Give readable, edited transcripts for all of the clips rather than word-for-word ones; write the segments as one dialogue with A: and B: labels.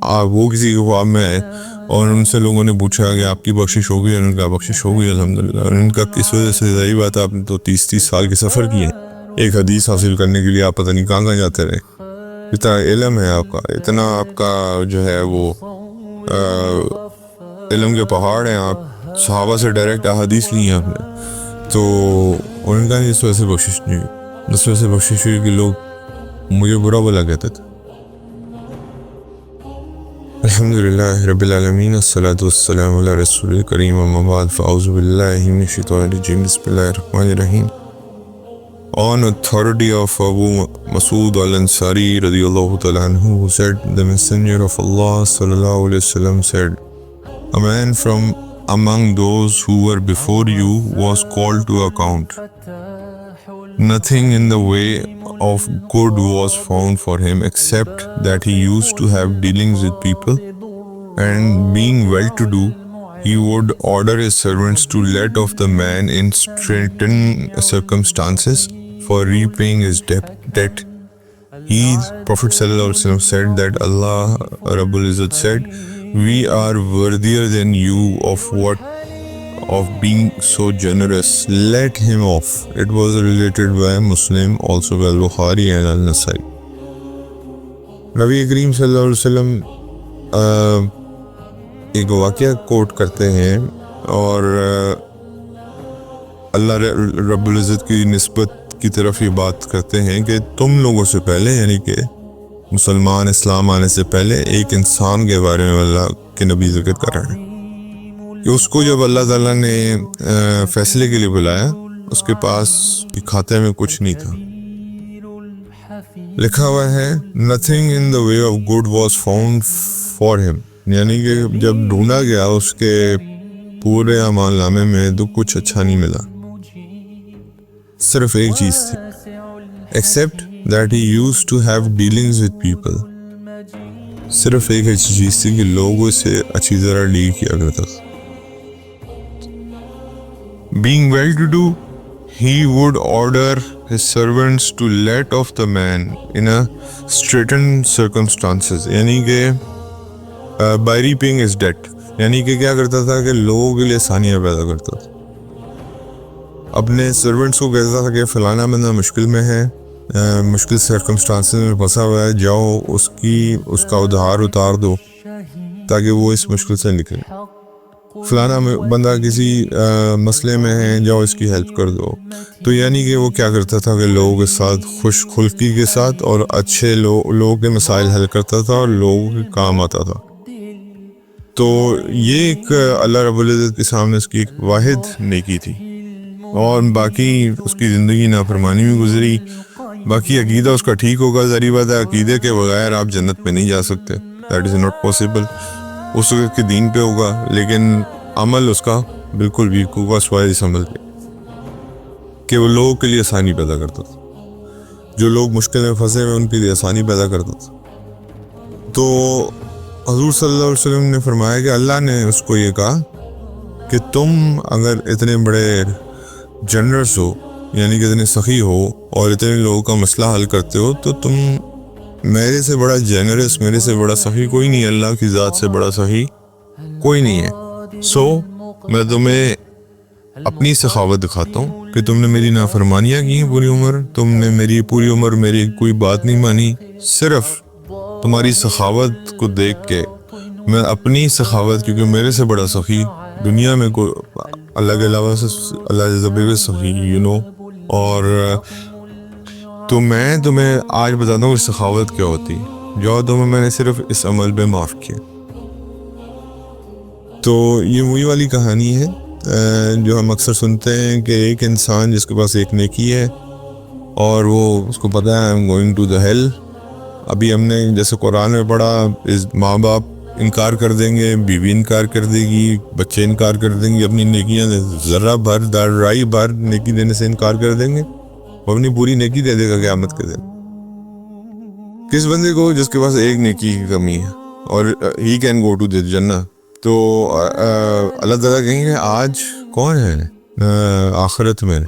A: وہ کسی کے خواب میں آئے اور ان سے لوگوں نے پوچھا کہ آپ کی بخشش ہو گئی، اور ان کا بخشش ہو گئی الحمدللہ. اور ان کا اس وجہ سے ظاہر بات ہے آپ نے تو 30 سال کے سفر کیے ہیں ایک حدیث حاصل کرنے کے لیے. آپ پتہ نہیں کہاں کہاں جاتے رہے. اتنا علم ہے آپ کا، اتنا آپ کا جو ہے وہ علم کے پہاڑ ہیں. آپ صحابہ سے ڈائریکٹ احادیث لی ہیں آپ نے. تو ان کا اس وجہ سے بخشش نہیں ہوئی. اس وجہ سے بخشش ہوئی کہ لوگ مجھے برا بلا کہتے تھے. الحمدللہ رب العالمین، الصلاۃ والسلام علی رسول الکریم، اما بعد، فاعوذ باللہ من الشیطان الرجیم، بسم اللہ الرحمن الرحیم. On authority of Abu Mas'ud al-Ansari radiyallahu ta'ala anhu, who said, the Messenger of Allah sallallahu alayhi wasallam said, a man from among those who were before you was called to account. Nothing in the way of good was found for him except that he used to have dealings with people, and being well-to-do, he would order his servants to let off the man in straitened circumstances for repaying his debt. He, Prophet sallallahu alaihi wasallam, said that Allah Rabbul Izzat said, we are worthier than you of being so generous. Let him off. It was related by Muslim, also by Bukhari and Al-Nasai. نبی کریم صلی اللہ علیہ وسلم ایک واقعہ کوٹ کرتے ہیں اور اللہ رب العزت کی نسبت کی طرف یہ بات کرتے ہیں کہ تم لوگوں سے پہلے، یعنی کہ مسلمان اسلام آنے سے پہلے، ایک انسان کے بارے میں اللہ کے نبی ذکر کر رہے ہیں کہ اس کو جب اللہ تعالیٰ نے فیصلے کے لیے بلایا، اس کے پاس کھاتے میں کچھ نہیں تھا. لکھا ہوا ہے nothing in the way of good was found for him، یعنی کہ جب ڈھونڈا گیا اس کے پورے اعمال نامے میں تو کچھ اچھا نہیں ملا. صرف ایک چیز تھی، except that he used to have dealings with people. صرف ایک ایسی چیز تھی کہ لوگوں سے اچھی طرح ڈیل کیا کرتا تھا. Being well-to-do, he would order his servants to let off the man in a straitened circumstances، یعنی کہ by repaying his debt، یعنی کہ کیا کرتا تھا کہ لوگوں کے لیے آسانیاں پیدا کرتا تھا. اپنے سرونٹس کو کہتا تھا کہ فلانا بندہ مشکل میں ہے، مشکل سرکمسٹانسز میں پھنسا ہوا ہے، جاؤ اس کا ادھار اتار دو تاکہ وہ اس مشکل سے نکلے. فلانا بندہ کسی مسئلے میں ہے، جاؤ اس کی ہیلپ کر دو. تو یعنی کہ وہ کیا کرتا تھا کہ لوگوں کے ساتھ خوش خلقی کے ساتھ اور اچھے لوگوں کے مسائل حل کرتا تھا اور لوگوں کے کام آتا تھا. تو یہ ایک اللہ رب العزت کے سامنے اس کی ایک واحد نیکی تھی، اور باقی اس کی زندگی نافرمانی میں گزری. باقی عقیدہ اس کا ٹھیک ہوگا، ظاہر بات ہے عقیدے کے بغیر آپ جنت پہ نہیں جا سکتے، دیٹ از ناٹ پاسبل. اس وقت کے دین پہ ہوگا لیکن عمل اس کا بالکل بھی ہوگا سوائے اس عمل کے کہ وہ لوگوں کے لیے آسانی پیدا کرتا تھا، جو لوگ مشکل میں پھنسے ہوئے ان کے لیے آسانی پیدا کرتا تھا. تو حضور صلی اللہ علیہ وسلم نے فرمایا کہ اللہ نے اس کو یہ کہا کہ تم اگر اتنے بڑے جنرس ہو، یعنی کہ اتنے سخی ہو اور اتنے لوگوں کا مسئلہ حل کرتے ہو، تو تم میرے سے بڑا جنرس، میرے سے بڑا سخی کوئی نہیں ہے، اللہ کی ذات سے بڑا سخی کوئی نہیں ہے. سو میں تمہیں اپنی سخاوت دکھاتا ہوں کہ تم نے میری نافرمانیاں کی ہیں پوری عمر، تم نے میری پوری عمر میری کوئی بات نہیں مانی. صرف تمہاری سخاوت کو دیکھ کے میں اپنی سخاوت، کیونکہ میرے سے بڑا سخی دنیا میں کوئی اللہ کے علاوہ سے اللہ جزبے سخی اور تو میں تمہیں آج بتاتا ہوں کہ سخاوت کیا ہوتی ہے، جو تمہیں میں نے صرف اس عمل پہ معاف کیا. تو یہ وہی والی کہانی ہے جو ہم اکثر سنتے ہیں کہ ایک انسان جس کے پاس ایک نیکی ہے اور وہ اس کو پتہ ہے I'm going to the hell. ابھی ہم نے جیسے قرآن میں پڑھا، ماں باپ انکار کر دیں گے، بیوی انکار کر دے گی، بچے انکار کر دیں گے، اپنی نیکیاں ذرہ بھر رائی بھر نیکی دینے سے انکار کر دیں گے، وہ اپنی پوری نیکی دے دے گا قیامت کے دن. کس بندے کو؟ جس کے پاس ایک نیکی کی کمی ہے اور he can go to the جنہ. تو اللہ تعالیٰ کہیں گے آج کون ہے آخرت میں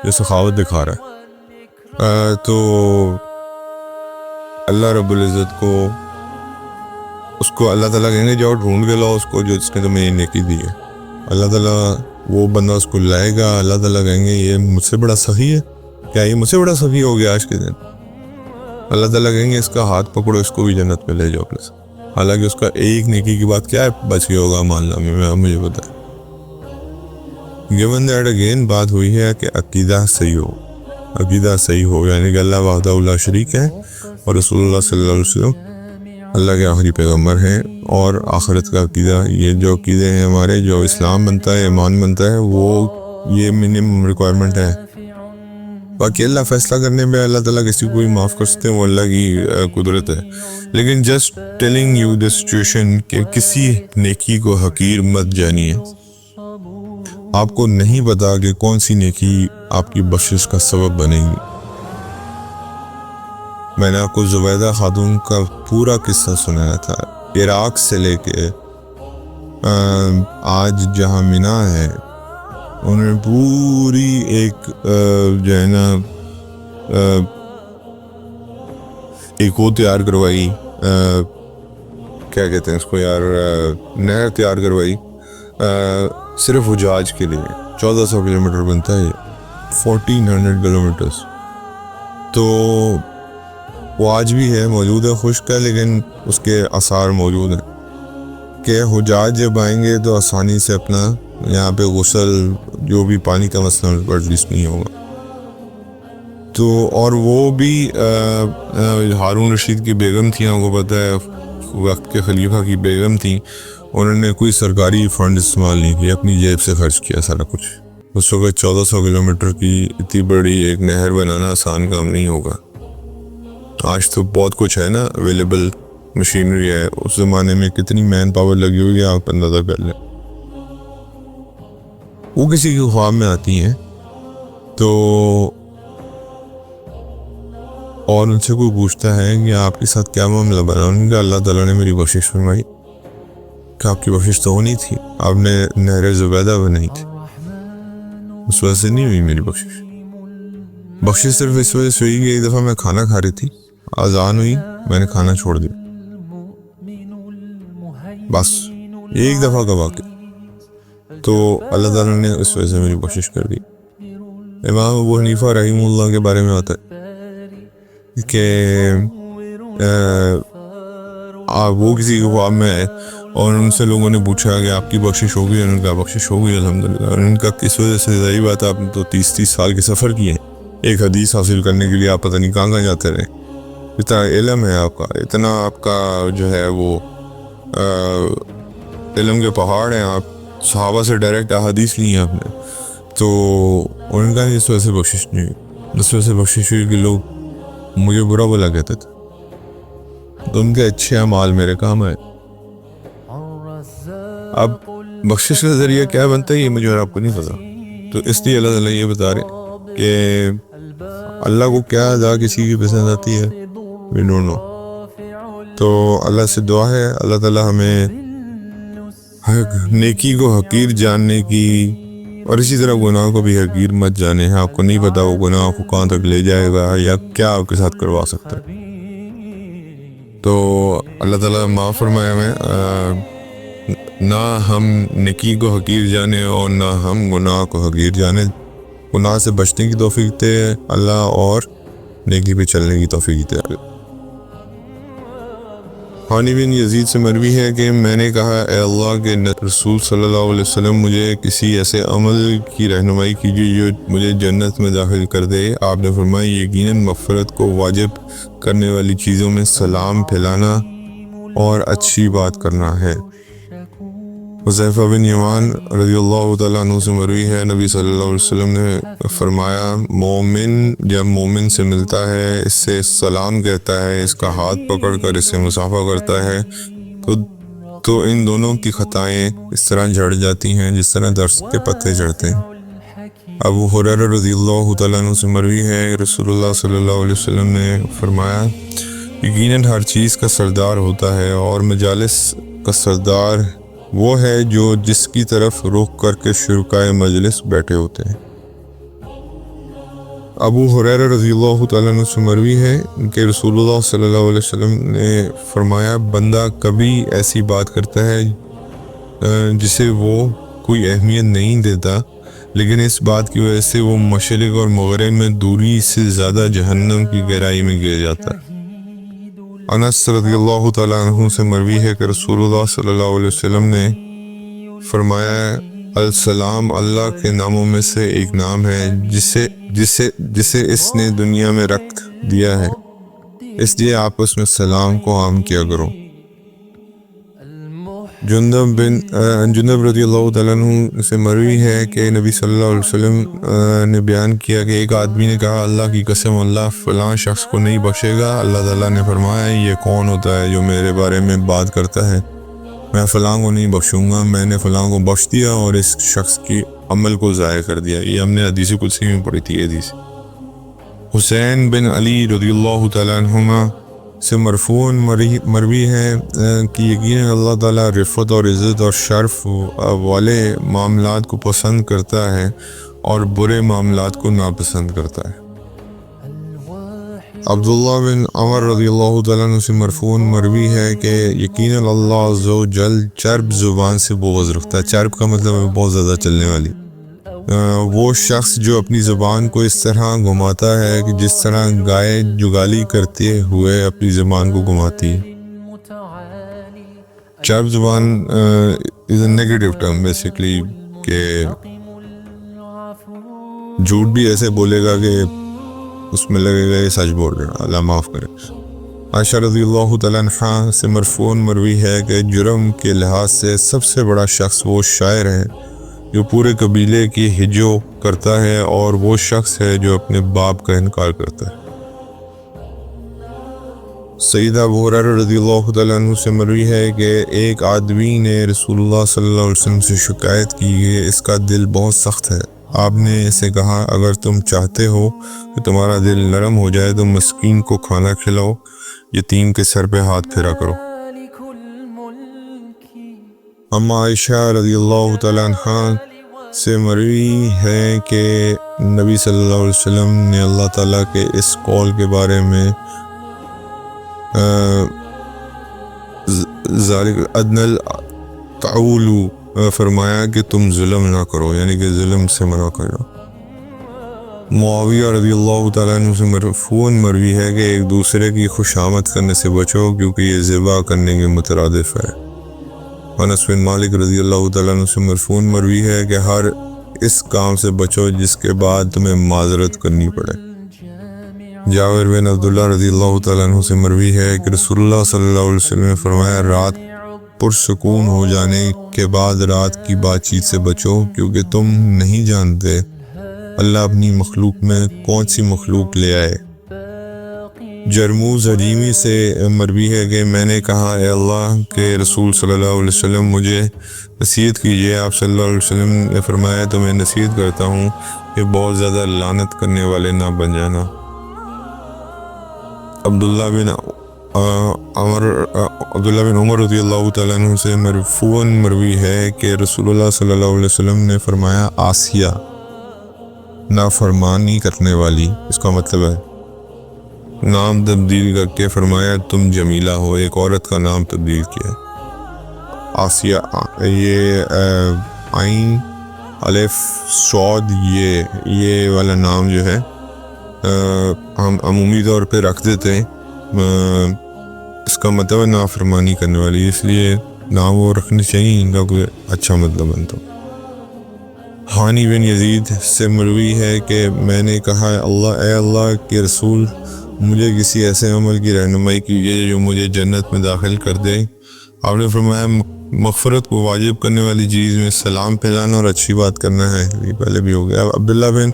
A: جو سخاوت دکھا رہا ہے. تو اللہ رب العزت کو اس کو اللہ تعالیٰ کہیں گے جاؤ ڈھونڈ کے لاؤ اس کو جو جس نے تمہیں یہ نیکی دی ہے. اللہ تعالیٰ وہ بندہ اس کو لائے گا. اللہ تعالیٰ کہیں گے یہ مجھ سے بڑا سخی ہے کیا؟ یہ مجھ سے بڑا سخی ہو گیا آج کے دن. اللہ تعالیٰ کہیں گے اس کا ہاتھ پکڑو, اس کو بھی جنت میں لے جاؤ اپنے ساتھ. حالانکہ اس کا ایک نیکی کی بات کیا ہے بچ گیا ہوگا معاملہ میں مجھے پتا ہے. given that again بات ہوئی ہے کہ عقیدہ صحیح ہو. عقیدہ صحیح ہو یعنی کہ اللہ وحدہ لا شریک ہے اور رسول اللہ صلی اللہ علیہ وسلم اللہ کے آخری پیغمبر ہیں, اور آخرت کا عقیدہ, یہ جو عقیدے ہیں ہمارے, جو اسلام بنتا ہے, ایمان بنتا ہے, وہ یہ منیمم ریکوائرمنٹ ہے. باقی اللہ فیصلہ کرنے میں اللہ تعالیٰ کسی کو بھی معاف کر سکتے ہیں, وہ اللہ کی قدرت ہے. لیکن just telling you the situation کہ کسی نیکی کو حقیر مت جانیے. آپ کو نہیں پتا کہ کون سی نیکی آپ کی بخشش کا سبب بنے گی. میں نے آپ کو زبیدہ خاتون کا پورا قصہ سنایا تھا, عراق سے لے کے آج جہاں مینا ہے, انہوں نے پوری ایک جو ہے نا ایک وہ تیار کروائی, کیا کہتے ہیں اس کو یار, نہر تیار کروائی صرف حجاج کے لیے. 1400 کلومیٹر بنتا ہے یہ, 1400 کلومیٹرز. تو وہ آج بھی ہے, موجود ہے, خشک ہے, لیکن اس کے آثار موجود ہیں کہ حجاج جب آئیں گے تو آسانی سے اپنا یہاں پہ غسل جو بھی پانی کا مسئلہ پر ایٹ نہیں ہوگا. تو اور وہ بھی ہارون رشید کی بیگم تھیں, آپ کو پتہ ہے وقت کے خلیفہ کی بیگم تھیں. انہوں نے کوئی سرکاری فنڈ استعمال نہیں کیا, اپنی جیب سے خرچ کیا سارا کچھ. اس وقت 1400 کلومیٹر کی اتنی بڑی ایک نہر بنانا آسان کام نہیں ہوگا. آج تو بہت کچھ ہے نا اویلیبل, مشینری ہے. اس زمانے میں کتنی مین پاور لگی ہوئی ہے آپ اندازہ کر لیں. وہ کسی کے خواب میں آتی ہیں تو اور ان سے کوئی پوچھتا ہے کہ آپ کے ساتھ کیا معاملہ بنا, ان کا اللہ تعالیٰ نے میری بخشش فرمائی. کہ آپ کی بخشش تو ہونی تھی, آپ نے نہر زبیدہ بنائی تھی, اس وجہ سے نہیں ہوئی میری بخشش. بخشش صرف اس وجہ سے ہوئی کہ ایک دفعہ میں کھانا کھا رہی تھی, اذان ہوئی, میں نے کھانا چھوڑ دیا, بس ایک دفعہ کا واقعہ. تو اللہ تعالیٰ نے اس وجہ سے میری بخشش کر دی. امام ابو حنیفہ رحمہ اللہ کے بارے میں آتا ہے کہ وہ کسی کے خواب میں آئے اور ان سے لوگوں نے پوچھا کہ آپ کی بخشش ہوگی, ان کا بخشش ہوگی الحمدللہ. اور ان کا اس وجہ سے ظاہری بات ہے, آپ نے تو 30 سال کے سفر کیے ہیں, ایک حدیث حاصل کرنے کے لیے آپ پتہ نہیں کہاں جاتے رہے. اتنا علم ہے آپ کا, اتنا آپ کا جو ہے وہ علم کے پہاڑ ہیں, آپ صحابہ سے ڈائریکٹ احادیث لی ہیں آپ نے. تو ان کا اس وجہ سے بخشش نہیں ہوئی. اس وجہ سے بخشش ہوئی کہ لوگ مجھے برا بلا کہتے تھے, تو ان کے اچھے اعمال میرے کام آئے. اب بخشش کا ذریعہ کیا بنتا ہے یہ مجھے اور آپ کو نہیں پتا. تو اس لیے اللہ تعالیٰ یہ بتا رہے کہ اللہ کو کیا ادا کسی کی پسند آتی ہے, وی ڈونٹ نو. تو اللہ سے دعا ہے اللہ تعالیٰ ہمیں نیکی کو حقیر جاننے کی, اور اسی طرح گناہ کو بھی حقیر مت جانے. آپ کو نہیں پتا وہ گناہ کو کہاں تک لے جائے گا یا کیا آپ کے ساتھ کروا سکتا ہے. تو اللہ تعالیٰ معاف فرمائے ہمیں, نہ ہم نیکی کو حقیر جانے اور نہ ہم گناہ کو حقیر جانے. گناہ سے بچنے کی توفیق دے اللہ, اور نیکی پہ چلنے کی توفیق دے. حانی بن یزید سے مروی ہے کہ میں نے کہا اے اللہ کے رسول صلی اللہ علیہ وسلم, مجھے کسی ایسے عمل کی رہنمائی کیجیے جو مجھے جنت میں داخل کر دے. آپ نے فرمایا یقیناً مغفرت کو واجب کرنے والی چیزوں میں سلام پھیلانا اور اچھی بات کرنا ہے. حذیفہ بن یمان رضی اللہ تعالیٰ عنہ سے مروی ہے, نبی صلی اللہ علیہ وسلم نے فرمایا مومن جب مومن سے ملتا ہے, اس سے سلام کہتا ہے, اس کا ہاتھ پکڑ کر اسے مصافحہ کرتا ہے, تو ان دونوں کی خطائیں اس طرح جھڑ جاتی ہیں جس طرح درخت کے پتے جھڑتے ہیں. ابو ہریرہ رضی اللہ تعالیٰ عنہ سے مروی ہے, رسول اللہ صلی اللہ علیہ وسلم نے فرمایا یقیناً ہر چیز کا سردار ہوتا ہے, اور مجالس کا سردار وہ ہے جو جس کی طرف رخ کر کے شرکائے مجلس بیٹھے ہوتے ہیں. ابو ہریرہ رضی اللہ تعالیٰ عنہ سے مروی ہے کہ رسول اللہ صلی اللہ علیہ وسلم نے فرمایا بندہ کبھی ایسی بات کرتا ہے جسے وہ کوئی اہمیت نہیں دیتا، لیکن اس بات کی وجہ سے وہ مشرق اور مغرب میں دوری سے زیادہ جہنم کی گہرائی میں گر جاتا ہے۔ انس رضی اللہ تعالیٰ عنہ سے مروی ہے کہ رسول اللہ صلی اللہ علیہ وسلم نے فرمایا السلام اللہ کے ناموں میں سے ایک نام ہے جسے اس نے دنیا میں رکھ دیا ہے، اس لیے آپس میں سلام کو عام کیا کرو۔ جندب رضی اللہ تعالیٰ عنہ سے مروی ہے کہ نبی صلی اللہ علیہ وسلم نے بیان کیا کہ ایک آدمی نے کہا اللہ کی قسم اللہ فلاں شخص کو نہیں بخشے گا۔ اللہ تعالیٰ نے فرمایا یہ کون ہوتا ہے جو میرے بارے میں بات کرتا ہے، میں فلاں کو نہیں بخشوں گا، میں نے فلاں کو بخش دیا اور اس شخص کی عمل کو ضائع کر دیا۔ یہ ہم نے حدیث قدسی میں پڑھی تھی۔ حدیث حسین بن علی رضی اللہ تعالیٰ عنہما سے مرفوعاً مروی ہے کہ یقیناً اللہ تعالیٰ رفعت اور عزت اور شرف والے معاملات کو پسند کرتا ہے اور برے معاملات کو ناپسند کرتا ہے۔ عبداللہ بن عمر رضی اللہ تعالیٰ عنہ سے مرفوعاً مروی ہے کہ یقیناً اللہ عز و جل چرب زبان سے بغض رکھتا ہے۔ چرب کا مطلب ہے بہت زیادہ چلنے والی۔ وہ شخص جو اپنی زبان کو اس طرح گھماتا ہے کہ جس طرح گائے جگالی کرتے ہوئے اپنی زبان کو گھماتی ہے۔ چرب زبان از اے نیگیٹو ٹرم بیسیکلی، کہ جھوٹ بھی ایسے بولے گا کہ اس میں لگے گا یہ سچ بول رہا، اللہ معاف کرے۔ عائشہ رضی اللہ تعالیٰ عنہا سے مرفوعاً مروی ہے کہ جرم کے لحاظ سے سب سے بڑا شخص وہ شاعر ہے جو پورے قبیلے کی ہجو کرتا ہے، اور وہ شخص ہے جو اپنے باپ کا انکار کرتا ہے۔ سیدہ ابو ہریرہ رضی اللہ تعالیٰ عنہ سے مروی ہے کہ ایک آدمی نے رسول اللہ صلی اللہ علیہ وسلم سے شکایت کی کہ اس کا دل بہت سخت ہے۔ آپ نے اسے کہا اگر تم چاہتے ہو کہ تمہارا دل نرم ہو جائے تو مسکین کو کھانا کھلاؤ، یتیم کے سر پہ ہاتھ پھیرا کرو۔ اما عائشہ رضی اللہ تعالیٰ عنہ سے مروی ہے کہ نبی صلی اللہ علیہ وسلم نے اللہ تعالیٰ کے اس قول کے بارے میں ذالک ادنی التعول فرمایا کہ تم ظلم نہ کرو، یعنی کہ ظلم سے منع کرو۔ معاویہ رضی اللہ تعالیٰ عنہ سے مرفوعاً مروی ہے کہ ایک دوسرے کی خوشامد کرنے سے بچو کیونکہ یہ ذبح کرنے کے مترادف ہے۔ انس بن مالک رضی اللہ تعالیٰ عنہ سے مرفوعاً مروی ہے کہ ہر اس کام سے بچو جس کے بعد تمہیں معذرت کرنی پڑے۔ جابر بن عبداللہ رضی اللہ تعالیٰ عنہ سے مروی ہے کہ رسول اللہ صلی اللہ علیہ وسلم نے فرمایا رات پرسکون ہو جانے کے بعد رات کی بات چیت سے بچو کیونکہ تم نہیں جانتے اللہ اپنی مخلوق میں کون سی مخلوق لے آئے۔ جرموز عجیمی سے مروی ہے کہ میں نے کہا اے اللہ کے رسول صلی اللہ علیہ وسلم مجھے نصیحت کیجیے۔ آپ صلی اللہ علیہ وسلم نے فرمایا تو میں نصیحت کرتا ہوں کہ بہت زیادہ لعنت کرنے والے نہ بن جانا۔ عبداللہ بن عمر رضی اللہ تعالیٰ عنہ سے مرفوعاً مروی ہے کہ رسول اللہ صلی اللہ علیہ وسلم نے فرمایا آسیہ نافرمانی کرنے والی، اس کا مطلب ہے نام تبدیل کر کے فرمایا تم جمیلہ ہو، ایک عورت کا نام تبدیل کیا۔ آسیہ، یہ عین الف صاد یہ والا نام جو ہے ہم عمومی طور پہ رکھ دیتے ہیں، اس کا مطلب ہے نافرمانی کرنے والی، اس لیے نام وہ رکھنے چاہیے، ان کا کوئی اچھا مطلب بنتا۔ حانی بن یزید سے مروی ہے کہ میں نے کہا اے اللہ کے رسول مجھے کسی ایسے عمل کی رہنمائی کیجیے جو مجھے جنت میں داخل کر دے۔ آپ نے فرمایا مغفرت کو واجب کرنے والی چیز میں سلام پھیلانا اور اچھی بات کرنا ہے، یہ پہلے بھی ہو گیا۔ عبداللہ بن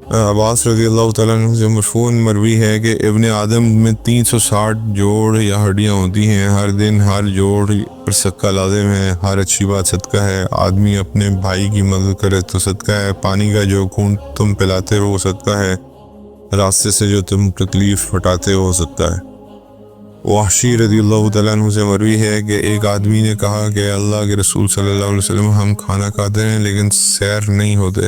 A: عباس رضی اللہ تعالیٰ عنہ سے مرفوعاً مروی ہے کہ ابن آدم میں 360 جوڑ یا ہڈیاں ہوتی ہیں، ہر دن ہر جوڑ پر صدقہ لازم ہے، ہر اچھی بات صدقہ ہے، آدمی اپنے بھائی کی مدد کرے تو صدقہ ہے، پانی کا جو خون تم پلاتے ہو وہ صدقہ ہے، راستے سے جو تم تکلیف ہٹاتے ہو صدقہ ہے۔ وحشی رضی اللہ تعالیٰ عنہ سے مروی ہے کہ ایک آدمی نے کہا کہ اللہ کے رسول صلی اللہ علیہ وسلم ہم کھانا کھاتے ہیں لیکن سیر نہیں ہوتے،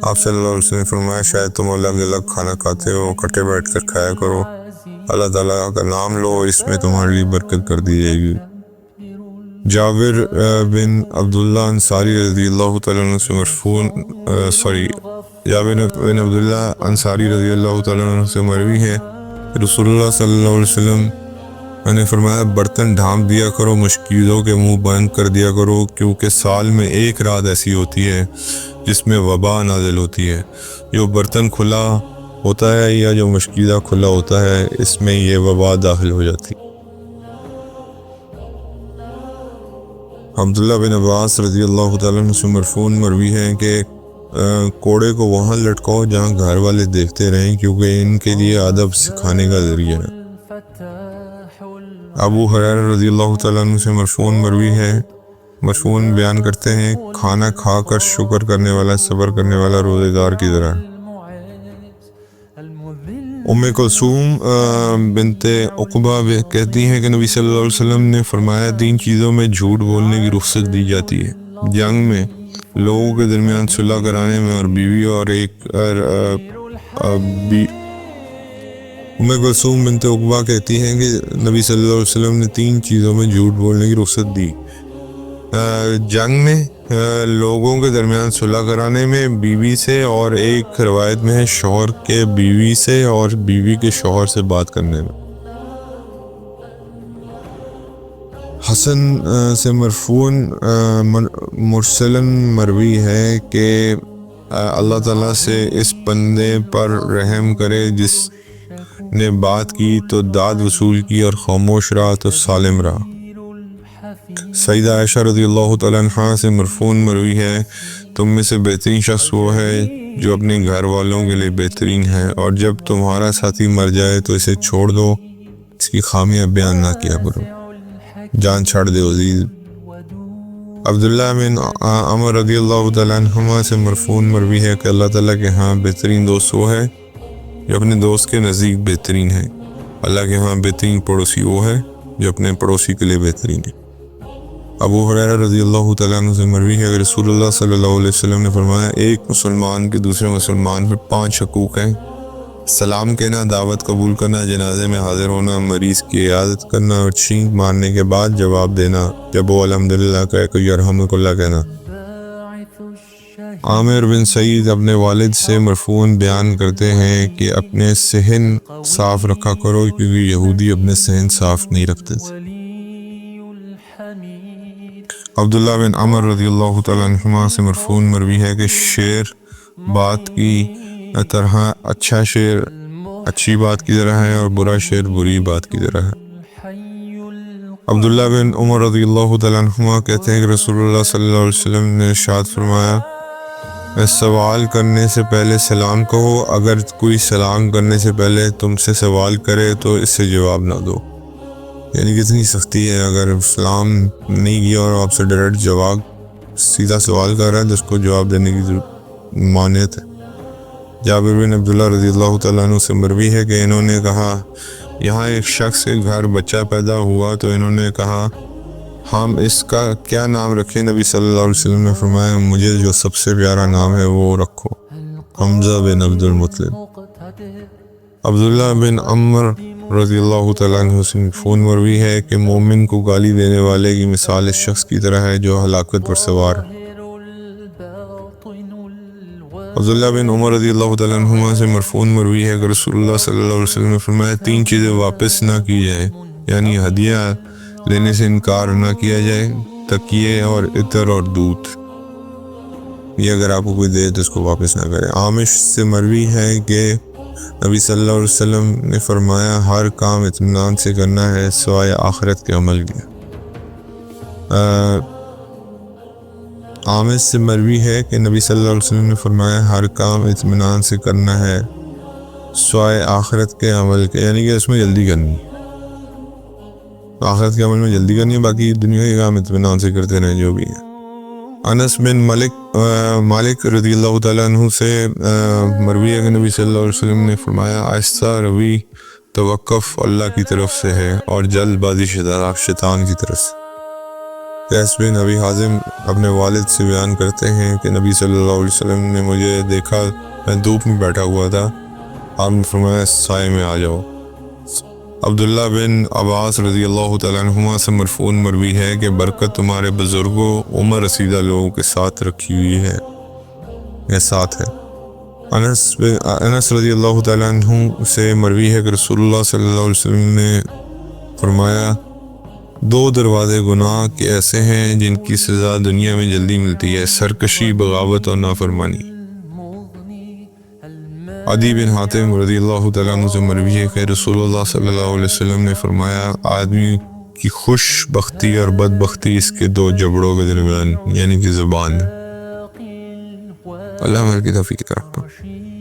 A: آپ صلی اللہ علیہ وسلم نے فرمایا شاید تم الگ الگ کھانا کھاتے ہو، اکٹھے بیٹھ کر کھایا کرو، اللہ تعالیٰ کا نام لو، اس میں تمہارے لیے برکت کر دی جائے گی۔ جابر بن عبداللہ انصاری رضی اللہ تعالیٰ عنہ سے مرفون جابر بن عبداللہ انصاری رضی اللہ تعالیٰ عنہ سے مروی ہے، رسول اللہ صلی اللہ علیہ وسلم نے فرمایا برتن ڈھانپ دیا کرو، مشکیزوں کے منہ بند کر دیا کرو، کیونکہ سال میں ایک رات ایسی ہوتی ہے جس میں وبا نازل ہوتی ہے۔ جو برتن کھلا ہوتا ہے یا جو مشکیزہ کھلا ہوتا ہے، اس میں یہ وبا داخل ہو جاتی ہے۔ عبداللہ بن عباس رضی اللہ تعالیٰ عنہ سے مرفون مروی ہے کہ کوڑے کو وہاں لٹکاؤ جہاں گھر والے دیکھتے رہیں، کیونکہ ان کے لیے ادب سکھانے کا ذریعہ ہے۔ ابو ہریرہ رضی اللہ تعالیٰ عنہ سے مرفون مروی ہے، مرفون بیان کرتے ہیں کھانا کھا کر شکر کرنے والا صبر کرنے والا روزے دار کی طرح۔ ام کلثوم بنت عقبہ کہتی ہیں کہ نبی صلی اللہ علیہ وسلم نے فرمایا 3 چیزوں میں جھوٹ بولنے کی رخصت دی جاتی ہے: جنگ میں، لوگوں کے درمیان صلح کرانے میں، اور بیوی اور ام کلثوم بنت عقبہ کہتی ہیں کہ نبی صلی اللہ علیہ وسلم نے 3 چیزوں میں جھوٹ بولنے کی رخصت دی: جنگ میں، لوگوں کے درمیان صلح کرانے میں، بیوی سے، اور ایک روایت میں ہے شوہر کے بیوی سے اور بیوی کے شوہر سے بات کرنے میں۔ حسن سے مرفون مرسلن مروی ہے کہ اللہ تعالیٰ سے اس بندے پر رحم کرے جس نے بات کی تو داد وصول کی اور خاموش رہا تو سالم رہا۔ سیدہ عائشہ رضی اللہ تعالیٰ عنہ سے مرفون مروی ہے تم میں سے بہترین شخص وہ ہے جو اپنے گھر والوں کے لیے بہترین ہے، اور جب تمہارا ساتھی مر جائے تو اسے چھوڑ دو، اس کی خامیاں بیان نہ کیا کرو، جان چھاڑ دے عزیز۔ عبداللہ بن عمر رضی اللہ تعالیٰ عنہما سے مرفون مروی ہے کہ اللہ تعالیٰ کے ہاں بہترین دوست وہ ہے جو اپنے دوست کے نزدیک بہترین ہے، اللہ کے ہاں بہترین پڑوسی وہ ہے جو اپنے پڑوسی کے لیے بہترین ہے۔ ابو ہریرہ رضی اللہ تعالیٰ عنہ سے مروی ہے کہ رسول اللہ صلی اللہ علیہ وسلم نے فرمایا ایک مسلمان کے دوسرے مسلمان پر 5 حقوق ہیں: سلام کہنا، دعوت قبول کرنا، جنازے میں حاضر ہونا، مریض کی عیادت کرنا، اور چھینک مارنے کے بعد جواب دینا جب وہ الحمدللہ کہے تو یرحمک اللہ کہنا۔ عامر بن سعید اپنے والد سے مرفون بیان کرتے ہیں کہ اپنے صحن صاف رکھا کرو، کیونکہ یہودی اپنے صحن صاف نہیں رکھتے تھے۔ عبداللہ بن عمر رضی اللہ تعالیٰ عنہما سے مرفون مروی ہے کہ شعر بات کی طرح اچھا شعر اچھی بات کی طرح ہے اور برا شعر بری بات کی طرح ہے۔ عبداللہ بن عمر رضی اللہ تعالیٰ عنہما کہتے ہیں کہ رسول اللہ صلی اللہ علیہ وسلم نے ارشاد فرمایا سوال کرنے سے پہلے سلام کہو، اگر کوئی سلام کرنے سے پہلے تم سے سوال کرے تو اس سے جواب نہ دو۔ یعنی کتنی سختی ہے، اگر سلام نہیں کیا اور آپ سے ڈائریکٹ جواب سیدھا سوال کر رہا ہے تو اس کو جواب دینے کی مانعت ہے۔ جابر بن عبداللہ رضی اللہ تعالیٰ عنہ سے مروی ہے کہ انہوں نے کہا یہاں ایک شخص کے گھر بچہ پیدا ہوا تو انہوں نے کہا ہم اس کا کیا نام رکھیں؟ نبی صلی اللہ علیہ وسلم نے فرمایا مجھے جو سب سے پیارا نام ہے وہ رکھو، حمزہ بن عبد المطلب۔ عبداللہ بن عمر رضی اللہ تعالیٰ عنہ سے مرفوع مروی ہے کہ مومن کو گالی دینے والے کی مثال اس شخص کی طرح ہے جو ہلاکت پر سوار ہے۔ عبداللہ بن عمر رضی اللہ تعالیٰ عنہما سے مرفوع مروی ہے کہ رسول اللہ صلی اللہ علیہ وسلم نے فرمایا 3 چیزیں واپس نہ کی جائے، یعنی ہدیہ لینے سے انکار نہ کیا جائے، تکیے اور عطر اور دودھ، یہ اگر آپ کو کوئی دے تو اس کو واپس نہ کرے۔ عامش سے مروی ہے کہ نبی صلی اللہ علیہ وسلم نے فرمایا ہر کام اطمینان سے کرنا ہے سوائے آخرت کے عمل کے۔ عامش سے مروی ہے کہ نبی صلی اللہ علیہ وسلم نے فرمایا ہر کام اطمینان سے کرنا ہے سوائے آخرت کے عمل کے، یعنی کہ اس میں جلدی کرنی، آخرت کے عمل میں جلدی کرنی ہے، باقی دنیا کے کام اطمینان سے کرتے رہیں جو بھی ہے۔ انس بن مالک رضی اللہ تعالیٰ عنہ سے مروی ہے کہ نبی صلی اللہ علیہ وسلم نے فرمایا آہستہ روی توقف اللہ کی طرف سے ہے اور جلد بازی شیطان کی طرف سے۔ قیس بن ابی حازم اپنے والد سے بیان کرتے ہیں کہ نبی صلی اللہ علیہ وسلم نے مجھے دیکھا، میں دھوپ میں بیٹھا ہوا تھا، آپ نے فرمایا سائے میں آ جاؤ۔ عبداللہ بن عباس رضی اللہ تعالیٰ عنہما سے مرفوع مروی ہے کہ برکت تمہارے بزرگوں عمر رسیدہ لوگوں کے ساتھ رکھی ہوئی ہے یا ساتھ ہے۔ انس رضی اللہ تعالیٰ عنہ سے مروی ہے کہ رسول اللہ صلی اللہ علیہ وسلم نے فرمایا، دو دروازے گناہ کے ایسے ہیں جن کی سزا دنیا میں جلدی ملتی ہے، سرکشی، بغاوت اور نافرمانی۔ عدی بن حاتم رضی اللہ تعالیٰ عنہ سے مروی ہے کہ رسول اللہ صلی اللہ علیہ وسلم نے فرمایا، آدمی کی خوش بختی اور بد بختی اس کے دو جبڑوں کے درمیان یعنی کہ زبان۔ اللہ ہماری کی توفیق عطا فرمائے۔